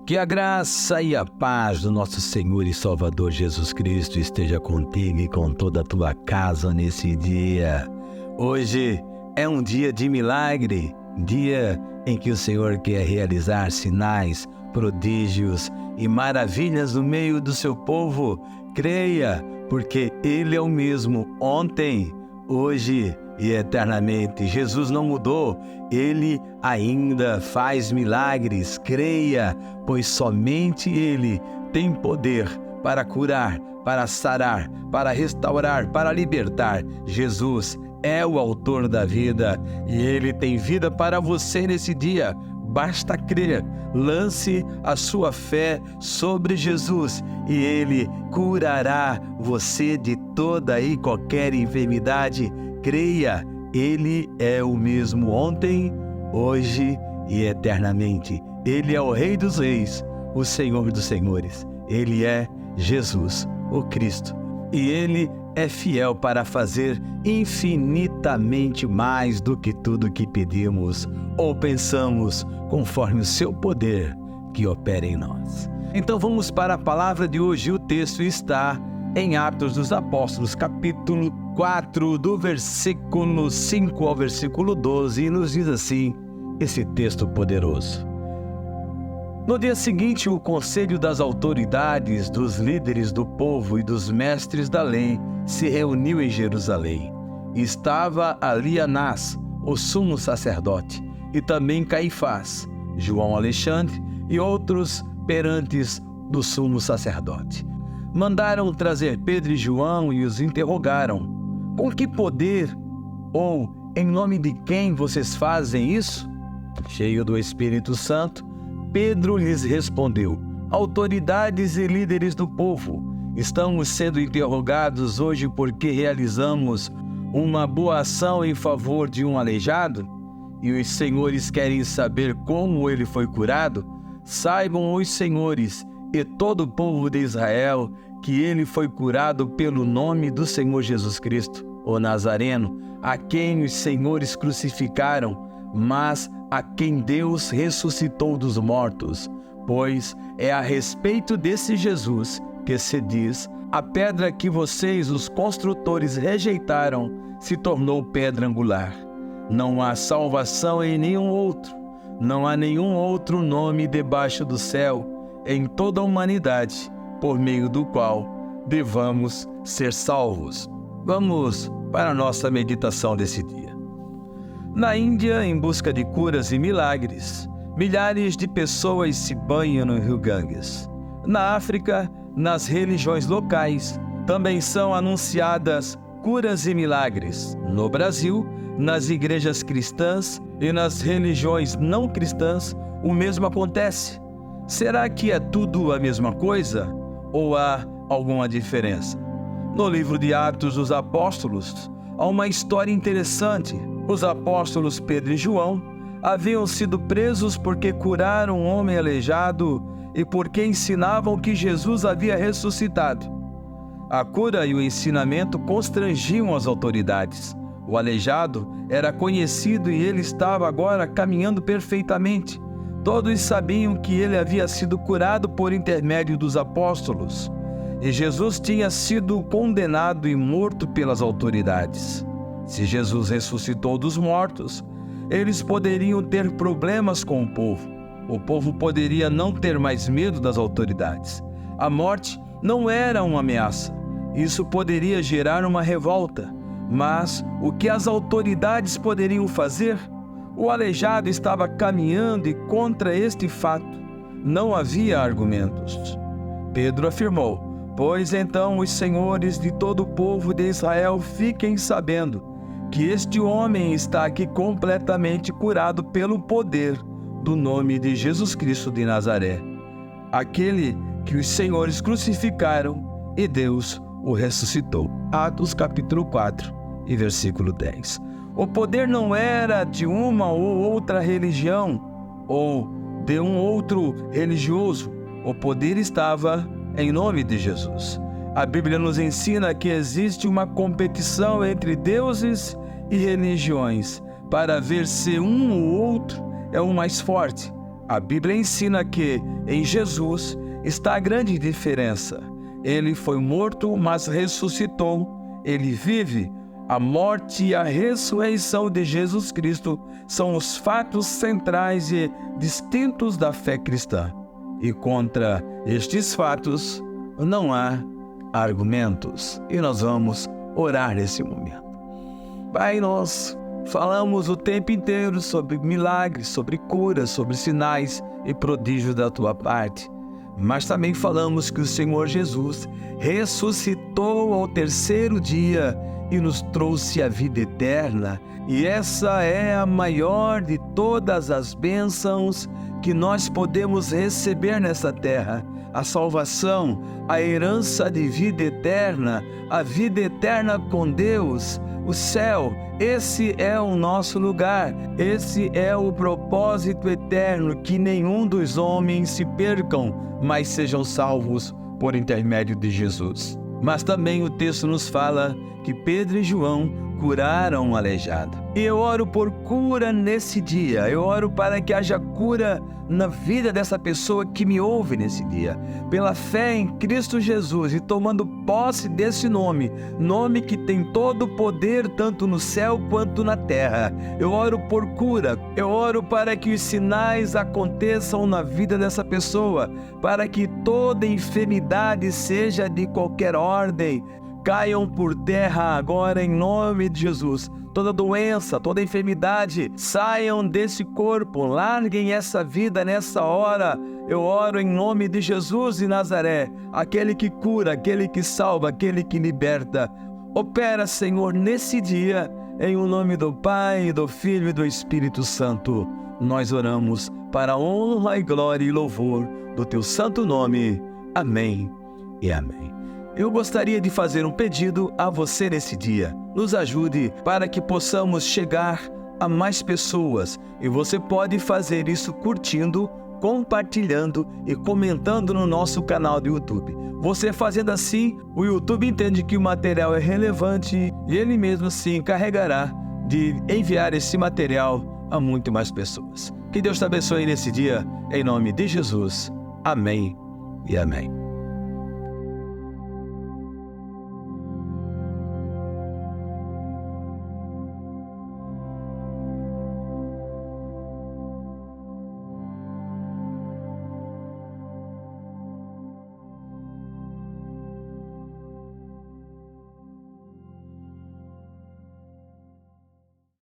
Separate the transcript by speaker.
Speaker 1: Que a graça e a paz do nosso Senhor e Salvador Jesus Cristo esteja contigo e com toda a tua casa nesse dia. Hoje é um dia de milagre, dia em que o Senhor quer realizar sinais, prodígios e maravilhas no meio do seu povo. Creia, porque Ele é o mesmo ontem, hoje e eternamente. Jesus não mudou, Ele ainda faz milagres. Creia, pois somente Ele tem poder para curar, para sarar, para restaurar, para libertar. Jesus é o autor da vida e Ele tem vida para você nesse dia. Basta crer, lance a sua fé sobre Jesus e Ele curará você de toda e qualquer enfermidade. Creia, Ele é o mesmo ontem, hoje e eternamente. Ele é o Rei dos Reis, o Senhor dos Senhores. Ele é Jesus, o Cristo. E Ele é fiel para fazer infinitamente mais do que tudo que pedimos ou pensamos, conforme o seu poder que opera em nós. Então vamos para a palavra de hoje. O texto está em Atos dos Apóstolos, capítulo 4, do versículo 5 ao versículo 12, e nos diz assim, esse texto poderoso. No dia seguinte, o conselho das autoridades, dos líderes do povo e dos mestres da lei se reuniu em Jerusalém. Estava ali Anás, o sumo sacerdote, e também Caifás, João Alexandre e outros perantes do sumo sacerdote. Mandaram trazer Pedro e João e os interrogaram: com que poder ou em nome de quem vocês fazem isso? Cheio do Espírito Santo, Pedro lhes respondeu: autoridades e líderes do povo, estamos sendo interrogados hoje porque realizamos uma boa ação em favor de um aleijado? E os senhores querem saber como ele foi curado? Saibam os senhores e todo o povo de Israel que ele foi curado pelo nome do Senhor Jesus Cristo, o Nazareno, a quem os senhores crucificaram, mas a quem Deus ressuscitou dos mortos. Pois é a respeito desse Jesus que se diz: a pedra que vocês, os construtores, rejeitaram, se tornou pedra angular. Não há salvação em nenhum outro. Não há nenhum outro nome debaixo do céu, em toda a humanidade, por meio do qual devamos ser salvos. Vamos para a nossa meditação desse dia. Na Índia, em busca de curas e milagres, milhares de pessoas se banham no rio Ganges. Na África, nas religiões locais, também são anunciadas curas e milagres. No Brasil, nas igrejas cristãs e nas religiões não cristãs, o mesmo acontece. Será que é tudo a mesma coisa ou há alguma diferença? No livro de Atos dos Apóstolos, há uma história interessante. Os apóstolos Pedro e João haviam sido presos porque curaram um homem aleijado e porque ensinavam que Jesus havia ressuscitado. A cura e o ensinamento constrangiam as autoridades. O aleijado era conhecido e ele estava agora caminhando perfeitamente. Todos sabiam que ele havia sido curado por intermédio dos apóstolos. E Jesus tinha sido condenado e morto pelas autoridades. Se Jesus ressuscitou dos mortos, eles poderiam ter problemas com o povo. O povo poderia não ter mais medo das autoridades. A morte não era uma ameaça. Isso poderia gerar uma revolta. Mas o que as autoridades poderiam fazer? O aleijado estava caminhando e contra este fato não havia argumentos. Pedro afirmou: pois então os senhores de todo o povo de Israel fiquem sabendo que este homem está aqui completamente curado pelo poder do nome de Jesus Cristo de Nazaré, aquele que os senhores crucificaram e Deus o ressuscitou. Atos capítulo 4 e versículo 10. O poder não era de uma ou outra religião ou de um outro religioso. O poder estava em nome de Jesus. A Bíblia nos ensina que existe uma competição entre deuses e religiões para ver se um ou outro é o mais forte. A Bíblia ensina que em Jesus está a grande diferença. Ele foi morto, mas ressuscitou. Ele vive. A morte e a ressurreição de Jesus Cristo são os fatos centrais e distintos da fé cristã. E contra estes fatos não há argumentos. E nós vamos orar nesse momento. Pai, nós falamos o tempo inteiro sobre milagres, sobre curas, sobre sinais e prodígios da Tua parte. Mas também falamos que o Senhor Jesus ressuscitou ao terceiro dia e nos trouxe a vida eterna. E essa é a maior de todas as bênçãos que nós podemos receber nessa terra. A salvação, a herança de vida eterna, a vida eterna com Deus, o céu. Esse é o nosso lugar, esse é o propósito eterno, que nenhum dos homens se percam, mas sejam salvos por intermédio de Jesus. Mas também o texto nos fala que Pedro e João curaram o aleijado. E eu oro por cura nesse dia, eu oro para que haja cura na vida dessa pessoa que me ouve nesse dia. Pela fé em Cristo Jesus e tomando posse desse nome que tem todo o poder tanto no céu quanto na terra. Eu oro por cura, eu oro para que os sinais aconteçam na vida dessa pessoa, para que toda enfermidade, seja de qualquer ordem, caiam por terra agora em nome de Jesus. Toda doença, toda enfermidade, saiam desse corpo, larguem essa vida nessa hora. Eu oro em nome de Jesus de Nazaré, aquele que cura, aquele que salva, aquele que liberta. Opera, Senhor, nesse dia, em o nome do Pai, do Filho e do Espírito Santo. Nós oramos para a honra e glória e louvor do Teu santo nome. Amém e amém. Eu gostaria de fazer um pedido a você nesse dia. Nos ajude para que possamos chegar a mais pessoas. E você pode fazer isso curtindo, compartilhando e comentando no nosso canal do YouTube. Você fazendo assim, o YouTube entende que o material é relevante e ele mesmo se encarregará de enviar esse material a muito mais pessoas. Que Deus te abençoe nesse dia, em nome de Jesus. Amém e amém.